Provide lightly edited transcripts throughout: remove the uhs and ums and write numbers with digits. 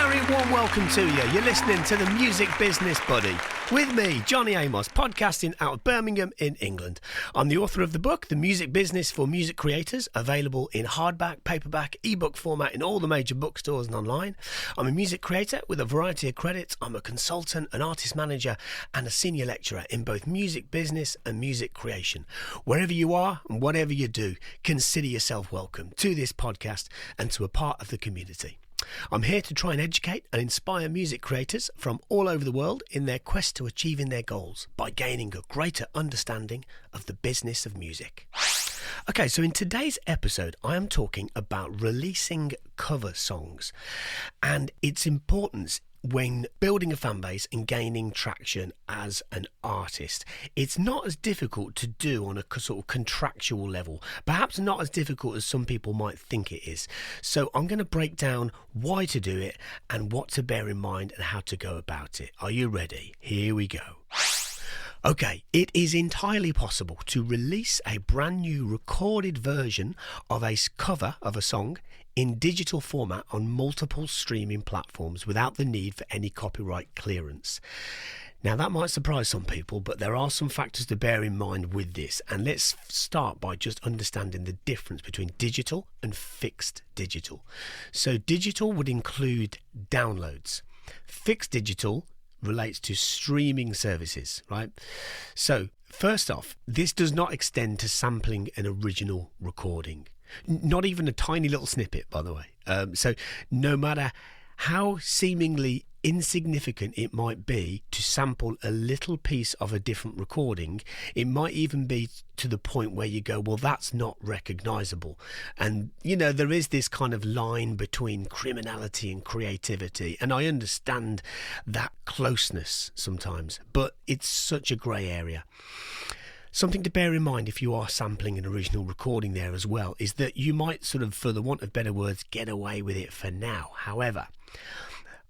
very warm welcome to you. You're listening to the Music Business Buddy with me, Johnny Amos, podcasting out of Birmingham in England. I'm the author of the book, The Music Business for Music Creators, available in hardback, paperback, ebook format in all the major bookstores and online. I'm a music creator with a variety of credits. I'm a consultant, an artist manager, and a senior lecturer in both music business and music creation. Wherever you are and whatever you do, consider yourself welcome to this podcast and to a part of the community. I'm here to try and educate and inspire music creators from all over the world in their quest to achieving their goals by gaining a greater understanding of the business of music. Okay, so in today's episode, I am talking about releasing cover songs and its importance when building a fan base and gaining traction as an artist. It's not as difficult to do on a sort of contractual level, perhaps not as difficult as some people might think it is. So I'm going to break down why to do it and what to bear in mind and how to go about it. Are you ready? Here we go. Okay, it is entirely possible to release a brand new recorded version of a cover of a song in digital format on multiple streaming platforms without the need for any copyright clearance. Now that might surprise some people, but there are some factors to bear in mind with this, and let's start by just understanding the difference between digital and fixed digital. So digital would include downloads. Fixed digital relates to streaming services, right? So first off, this does not extend to sampling an original recording. Not even a tiny little snippet, by the way. So no matter how seemingly insignificant it might be to sample a little piece of a different recording, it might even be to the point where you go, well, that's not recognizable. And, you know, there is this kind of line between criminality and creativity. And I understand that closeness sometimes, but it's such a grey area. Something to bear in mind if you are sampling an original recording there as well is that you might sort of, for the want of better words, get away with it for now. However,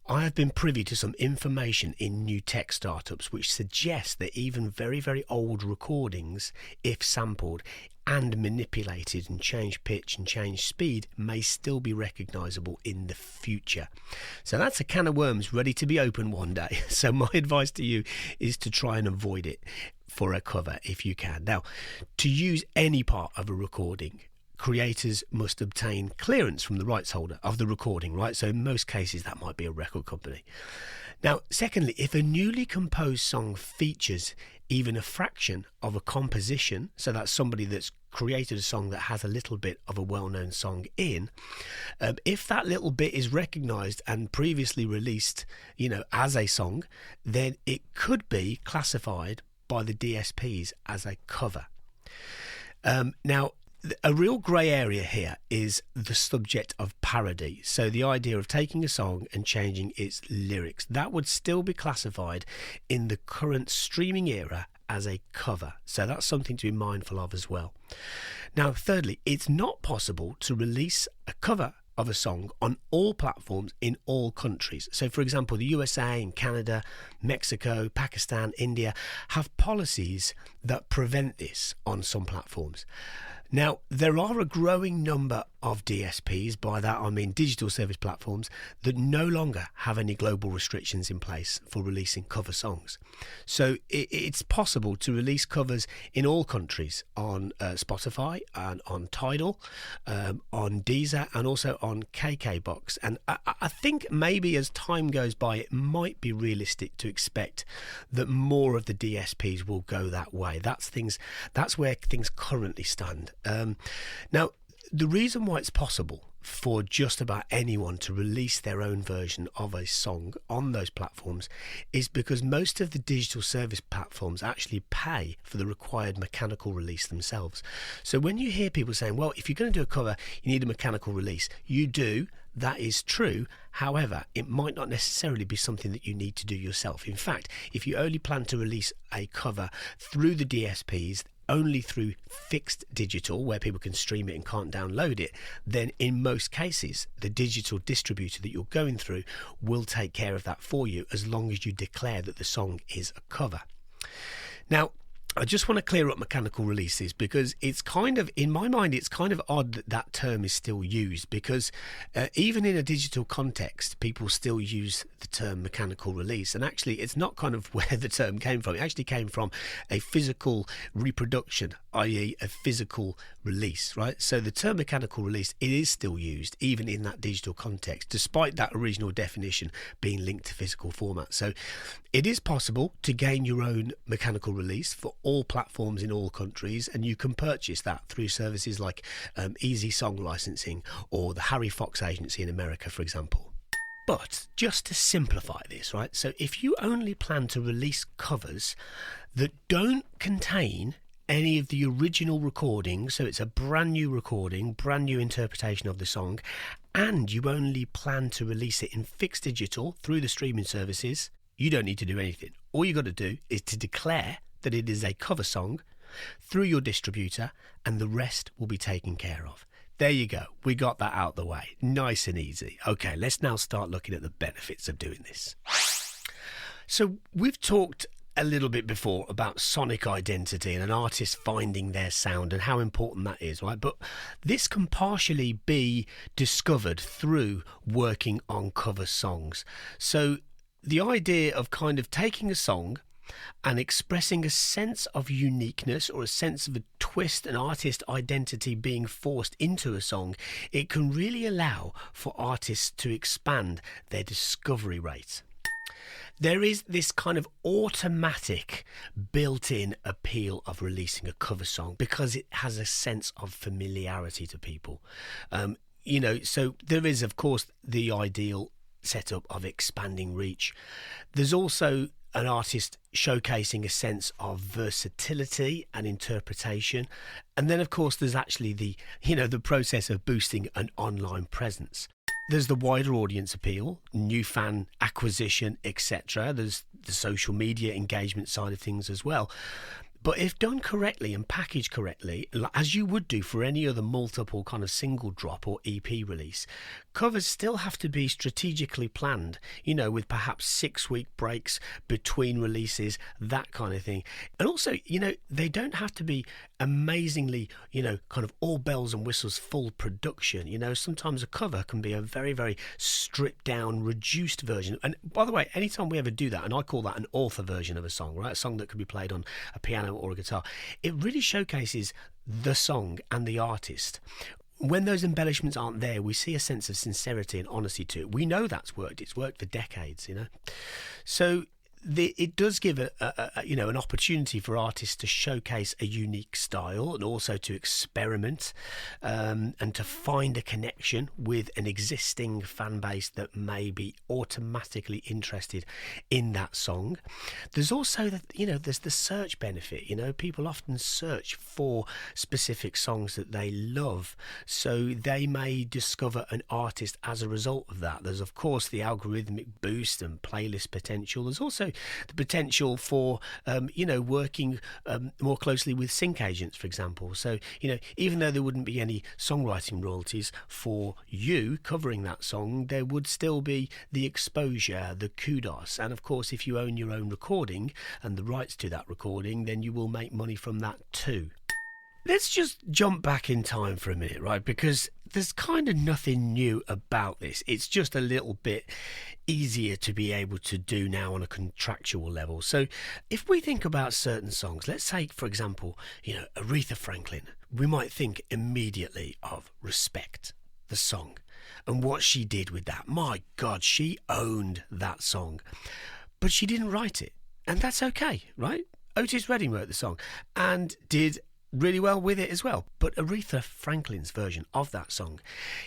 I have been privy to some information in new tech startups which suggests that even very, very old recordings, if sampled and manipulated and changed pitch and changed speed, may still be recognizable in the future. So that's a can of worms ready to be opened one day. So my advice to you is to try and avoid it for a cover if you can. Now, to use any part of a recording, creators must obtain clearance from the rights holder of the recording, right? So in most cases, that might be a record company. Now, secondly, if a newly composed song features even a fraction of a composition, so that's somebody that's created a song that has a little bit of a well-known song in, if that little bit is recognized and previously released, you know, as a song, then it could be classified by the DSPs as a cover. Now, a real grey area here is the subject of parody. So the idea of taking a song and changing its lyrics, that would still be classified in the current streaming era as a cover. So that's something to be mindful of as well. Now, thirdly, it's not possible to release a cover of a song on all platforms in all countries. So for example, the USA and Canada, Mexico, Pakistan, India have policies that prevent this on some platforms. Now, there are a growing number of DSPs, by that I mean digital service platforms, that no longer have any global restrictions in place for releasing cover songs. So it's possible to release covers in all countries on Spotify and on Tidal, on Deezer and also on KKBox. And I think maybe as time goes by, it might be realistic to expect that more of the DSPs will go that way. That's where things currently stand. Now, the reason why it's possible for just about anyone to release their own version of a song on those platforms is because most of the digital service platforms actually pay for the required mechanical release themselves. So when you hear people saying, well, if you're going to do a cover, you need a mechanical release, you do. That is true. However, it might not necessarily be something that you need to do yourself. In fact, if you only plan to release a cover through the DSPs, only through fixed digital, where people can stream it and can't download it, then in most cases, the digital distributor that you're going through will take care of that for you as long as you declare that the song is a cover. Now, I just want to clear up mechanical releases, because it's kind of, in my mind, it's kind of odd that that term is still used, because even in a digital context, people still use the term mechanical release. And actually, it's not kind of where the term came from. It actually came from a physical reproduction, i.e. a physical release, right? So the term mechanical release, it is still used even in that digital context, despite that original definition being linked to physical format. So it is possible to gain your own mechanical release for all platforms in all countries, and you can purchase that through services like Easy Song Licensing or the Harry Fox Agency in America, for example. But just to simplify this, right, so if you only plan to release covers that don't contain any of the original recordings, so it's a brand new recording, brand new interpretation of the song, and you only plan to release it in fixed digital through the streaming services, you don't need to do anything. All you got to do is to declare that it is a cover song through your distributor, and the rest will be taken care of. There you go. We got that out the way. Nice and easy. Okay, let's now start looking at the benefits of doing this. So we've talked a little bit before about sonic identity and an artist finding their sound and how important that is, right? But this can partially be discovered through working on cover songs. So the idea of kind of taking a song and expressing a sense of uniqueness or a sense of a twist, an artist identity being forced into a song, it can really allow for artists to expand their discovery rate. There is this kind of automatic built-in appeal of releasing a cover song because it has a sense of familiarity to people. So there is, of course, the ideal setup of expanding reach. There's also an artist showcasing a sense of versatility and interpretation. And then, of course, there's actually the process of boosting an online presence. There's the wider audience appeal, new fan acquisition, etc. There's the social media engagement side of things as well. But if done correctly and packaged correctly, as you would do for any other multiple kind of single drop or EP release, covers still have to be strategically planned, with perhaps 6-week breaks between releases, that kind of thing. And also, they don't have to be amazingly, kind of all bells and whistles full production. Sometimes a cover can be a very, very stripped down, reduced version. And by the way, anytime we ever do that, and I call that an author version of a song, right? A song that could be played on a piano or a guitar, it really showcases the song and the artist. When those embellishments aren't there, we see a sense of sincerity and honesty to it. We know that's worked. It's worked for decades, So it does give an opportunity for artists to showcase a unique style and also to experiment and to find a connection with an existing fan base that may be automatically interested in that song. There's also there's the search benefit. People often search for specific songs that they love, so they may discover an artist as a result of that. There's of course the algorithmic boost and playlist potential. There's also the potential for working more closely with sync agents, for example. So even though there wouldn't be any songwriting royalties for you covering that song, there would still be the exposure, the kudos, and of course if you own your own recording and the rights to that recording, then you will make money from that too. Let's just jump back in time for a minute, right? Because there's kind of nothing new about this. It's just a little bit easier to be able to do now on a contractual level. So if we think about certain songs, let's say, for example, Aretha Franklin, we might think immediately of Respect, the song, and what she did with that. My God, she owned that song. But she didn't write it. And that's okay, right? Otis Redding wrote the song and did really well with it as well. But Aretha Franklin's version of that song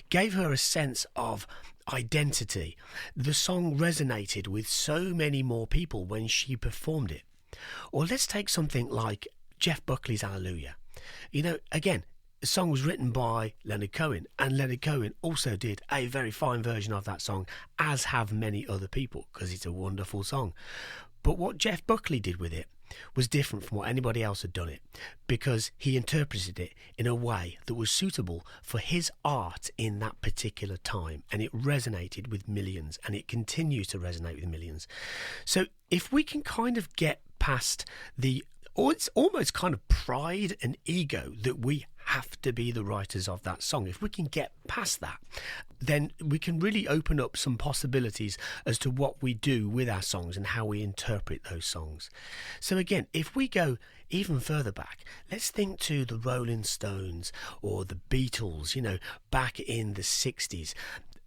gave her a sense of identity. The song resonated with so many more people when she performed it. Or let's take something like Jeff Buckley's Hallelujah. Again, the song was written by Leonard Cohen, and Leonard Cohen also did a very fine version of that song, as have many other people, because it's a wonderful song. But what Jeff Buckley did with it was different from what anybody else had done it, because he interpreted it in a way that was suitable for his art in that particular time, and it resonated with millions, and it continues to resonate with millions. So if we can kind of get past the it's almost kind of pride and ego that we have to be the writers of that song. If we can get past that, then we can really open up some possibilities as to what we do with our songs and how we interpret those songs. So again, if we go even further back, let's think to the Rolling Stones or the Beatles, back in the 60s.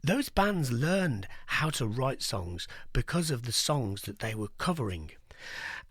Those bands learned how to write songs because of the songs that they were covering.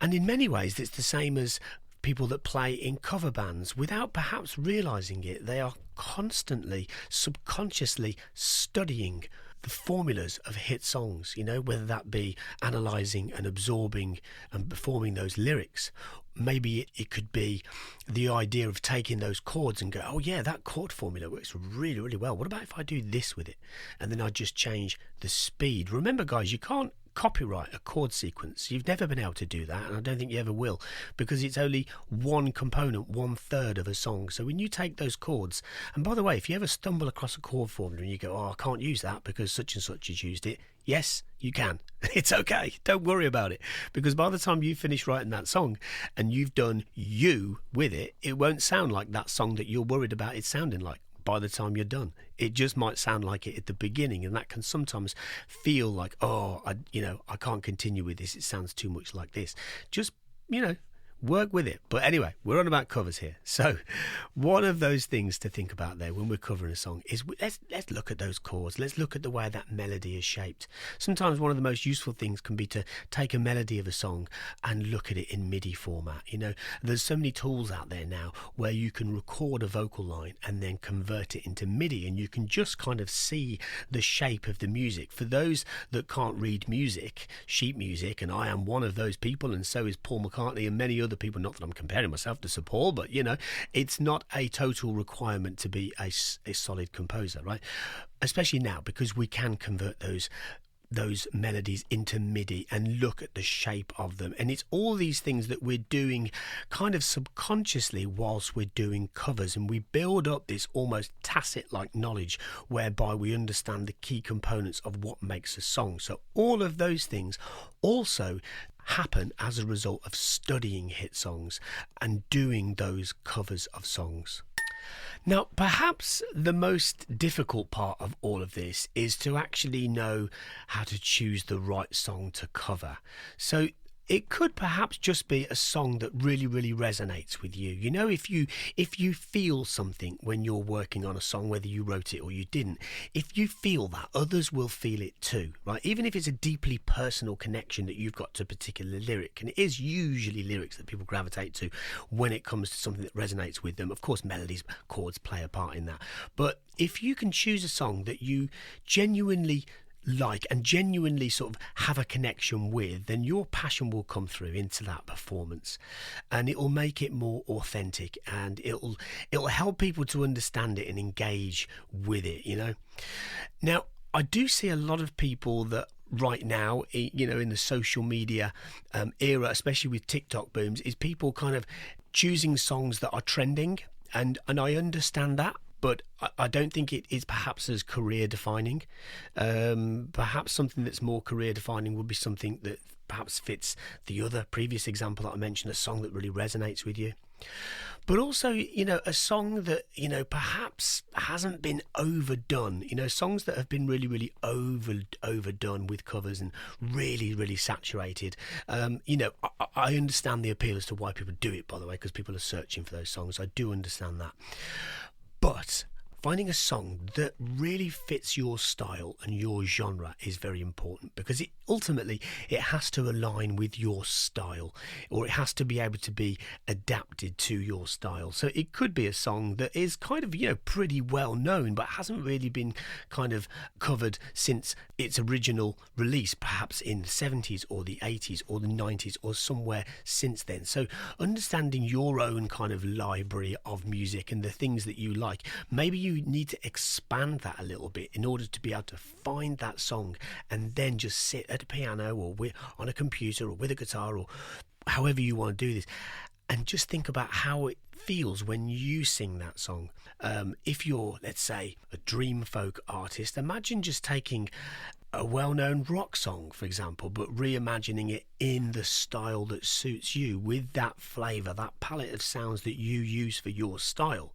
And in many ways, it's the same as people that play in cover bands. Without perhaps realising it, they are constantly, subconsciously studying the formulas of hit songs, whether that be analysing and absorbing and performing those lyrics. Maybe it could be the idea of taking those chords and go, oh yeah, that chord formula works really, really well. What about if I do this with it? And then I just change the speed. Remember, guys, you can't copyright a chord sequence. You've never been able to do that, and I don't think you ever will, because it's only one component, 1/3 of a song. So when you take those chords, and by the way, if you ever stumble across a chord formula and you go, oh, I can't use that because such and such has used it, yes, you can. It's okay. Don't worry about it, because by the time you finish writing that song and you've done you with it, it won't sound like that song that you're worried about it sounding like. By the time you're done, it just might sound like it at the beginning, and that can sometimes feel like, oh, I can't continue with this, it sounds too much like this. Just work with it. But anyway, we're on about covers here. So one of those things to think about there when we're covering a song is let's look at those chords. Let's look at the way that melody is shaped. Sometimes one of the most useful things can be to take a melody of a song and look at it in MIDI format. There's so many tools out there now where you can record a vocal line and then convert it into MIDI, and you can just kind of see the shape of the music. For those that can't read music, sheet music, and I am one of those people, and so is Paul McCartney and many other people, not that I'm comparing myself to Sir Paul, but it's not a total requirement to be a solid composer, right? Especially now, because we can convert those melodies into MIDI and look at the shape of them. And it's all these things that we're doing kind of subconsciously whilst we're doing covers, and we build up this almost tacit like knowledge whereby we understand the key components of what makes a song. So all of those things also happen as a result of studying hit songs and doing those covers of songs. Now, perhaps the most difficult part of all of this is to actually know how to choose the right song to cover. So it could perhaps just be a song that really, really resonates with you. If you feel something when you're working on a song, whether you wrote it or you didn't, if you feel that, others will feel it too, right? Even if it's a deeply personal connection that you've got to a particular lyric, and it is usually lyrics that people gravitate to when it comes to something that resonates with them. Of course, melodies, chords play a part in that. But if you can choose a song that you genuinely like and genuinely sort of have a connection with, then your passion will come through into that performance, and it will make it more authentic, and it'll help people to understand it and engage with it. Now, I do see a lot of people that right now, in the social media era, especially with TikTok booms, is people kind of choosing songs that are trending, and I understand that. But I don't think it is perhaps as career defining. Perhaps something that's more career defining would be something that perhaps fits the other previous example that I mentioned, a song that really resonates with you. But also, a song that, perhaps hasn't been overdone. Songs that have been really, really overdone with covers and really, really saturated. I understand the appeal as to why people do it, by the way, because people are searching for those songs. I do understand that. But finding a song that really fits your style and your genre is very important, because ultimately it has to align with your style, or it has to be able to be adapted to your style. So it could be a song that is kind of, pretty well known, but hasn't really been kind of covered since its original release, perhaps in the 70s or the 80s or the 90s or somewhere since then. So understanding your own kind of library of music and the things that you like, maybe you need to expand that a little bit in order to be able to find that song and then just sit at a piano or on a computer or with a guitar or however you want to do this, and just think about how it feels when you sing that song. If you're, let's say, a dream folk artist, imagine just taking a well-known rock song, for example, but reimagining it in the style that suits you, with that flavour, that palette of sounds that you use for your style.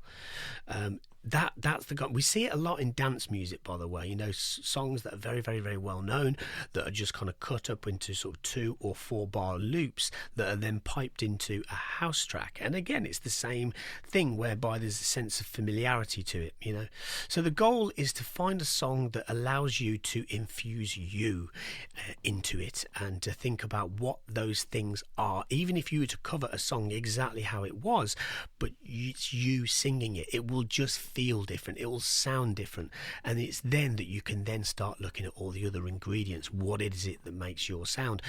That's the we see it a lot in dance music, by the way. Songs that are very, very, very well known, that are just kind of cut up into sort of 2 or 4 bar loops that are then piped into a house track. And again, it's the same thing, whereby there's a sense of familiarity to it. So the goal is to find a song that allows you to infuse you into it, and to think about what those things are. Even if you were to cover a song exactly how it was, but it's you singing it, it will just feel different, it will sound different, and it's then that you can then start looking at all the other ingredients. What is it that makes your sound?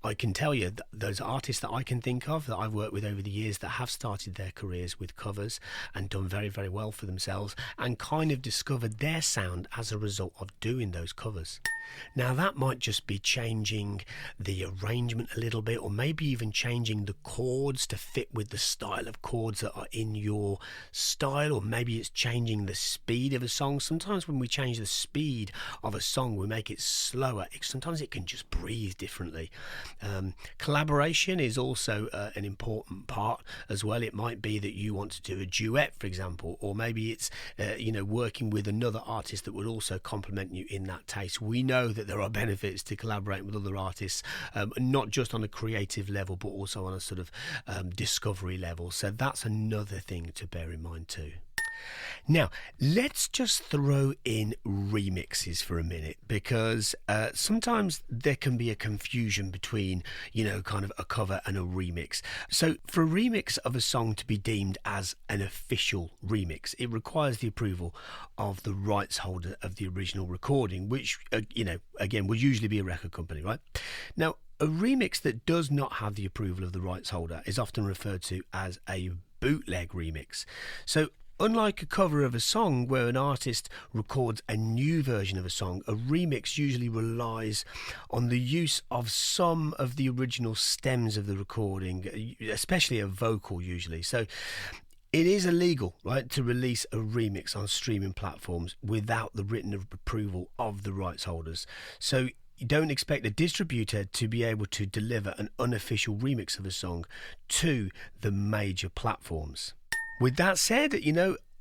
I can tell you that those artists that I can think of that I've worked with over the years that have started their careers with covers and done very, very well for themselves, and kind of discovered their sound as a result of doing those covers. Now, that might just be changing the arrangement a little bit, or maybe even changing the chords to fit with the style of chords that are in your style, or maybe it's changing the speed of a song. Sometimes when we change the speed of a song, we make it slower. Sometimes it can just breathe differently. Collaboration is also an important part as well. It might be that you want to do a duet, for example, or maybe it's working with another artist that would also complement you in that taste. We know that there are benefits to collaborating with other artists, not just on a creative level, but also on a sort of discovery level. So that's another thing to bear in mind too. Now, let's just throw in remixes for a minute, because sometimes there can be a confusion between, kind of a cover and a remix. So for a remix of a song to be deemed as an official remix, it requires the approval of the rights holder of the original recording, which, again, would usually be a record company, right? Now, a remix that does not have the approval of the rights holder is often referred to as a bootleg remix. So unlike a cover of a song where an artist records a new version of a song, a remix usually relies on the use of some of the original stems of the recording, especially a vocal usually. So it is illegal, right, to release a remix on streaming platforms without the written approval of the rights holders. So you don't expect a distributor to be able to deliver an unofficial remix of a song to the major platforms. With that said,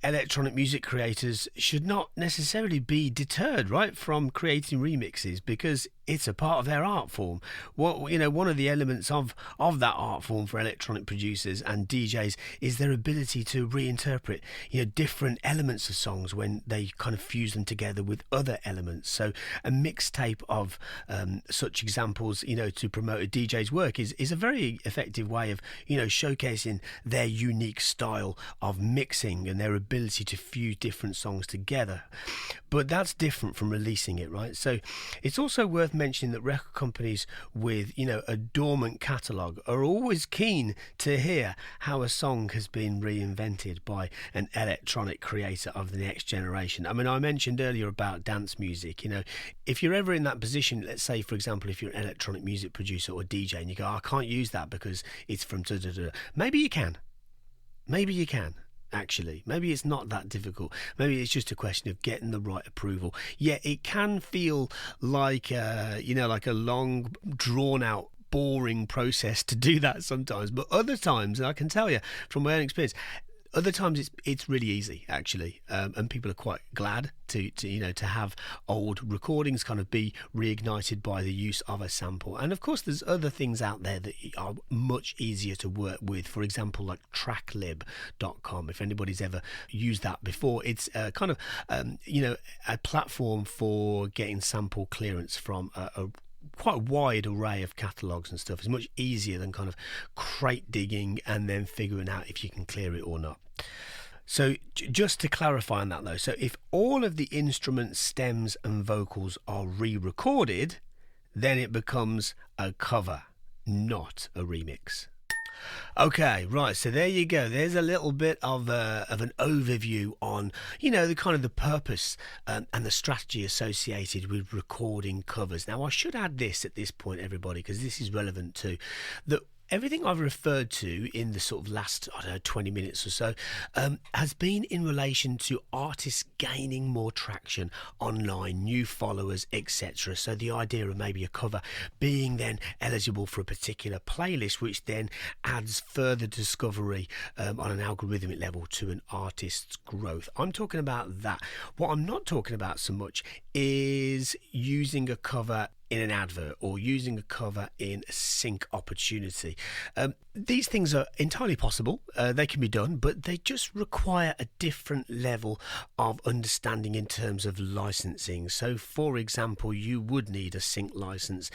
electronic music creators should not necessarily be deterred, right, from creating remixes, because it's a part of their art form. One of the elements of that art form for electronic producers and DJs is their ability to reinterpret, different elements of songs when they kind of fuse them together with other elements. So a mixtape of such examples, to promote a DJ's work is a very effective way of, showcasing their unique style of mixing and their ability to fuse different songs together. But that's different from releasing it, right? So it's also worth mentioning that record companies with, a dormant catalogue are always keen to hear how a song has been reinvented by an electronic creator of the next generation. I mean, I mentioned earlier about dance music. If you're ever in that position, let's say, for example, if you're an electronic music producer or DJ and you go, I can't use that because it's from da-da-da. Maybe you can. Actually, maybe it's not that difficult. Maybe it's just a question of getting the right approval. Yeah, it can feel like like a long, drawn out, boring process to do that sometimes. But other times, and I can tell you from my own experience, other times it's really easy actually, and people are quite glad to have old recordings kind of be reignited by the use of a sample. And of course, there's other things out there that are much easier to work with. For example, like tracklib.com. If anybody's ever used that before, it's kind of a platform for getting sample clearance from a quite a wide array of catalogues and stuff. It's much easier than kind of crate digging and then figuring out if you can clear it or not. So just to clarify on that though, so if all of the instruments, stems and vocals are re-recorded, then it becomes a cover, not a remix. Okay, right, so there you go. There's a little bit of an overview on, the kind of the purpose and the strategy associated with recording covers. Now, I should add this at this point, everybody, because this is relevant too, that everything I've referred to in the sort of last, 20 minutes or so, has been in relation to artists gaining more traction online, new followers, etc. So the idea of maybe a cover being then eligible for a particular playlist, which then adds further discovery on an algorithmic level to an artist's growth. I'm talking about that. What I'm not talking about so much is using a cover in an advert or using a cover in a sync opportunity. These things are entirely possible. They can be done, but they just require a different level of understanding in terms of licensing. So, for example, you would need a sync license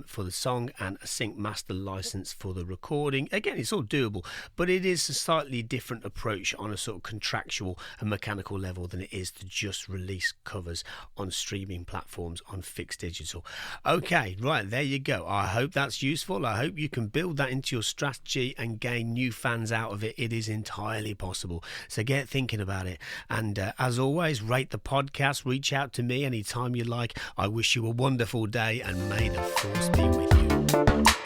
for the song and a sync master license for the recording. Again, it's all doable, but it is a slightly different approach on a sort of contractual and mechanical level than it is to just release covers on streaming platforms on fixed digital. Okay, right, there you go. I hope that's useful. I hope you can build that into your strategy and gain new fans out of it. It is entirely possible. So get thinking about it. And as always, rate the podcast. Reach out to me anytime you like. I wish you a wonderful day and may the force be with you.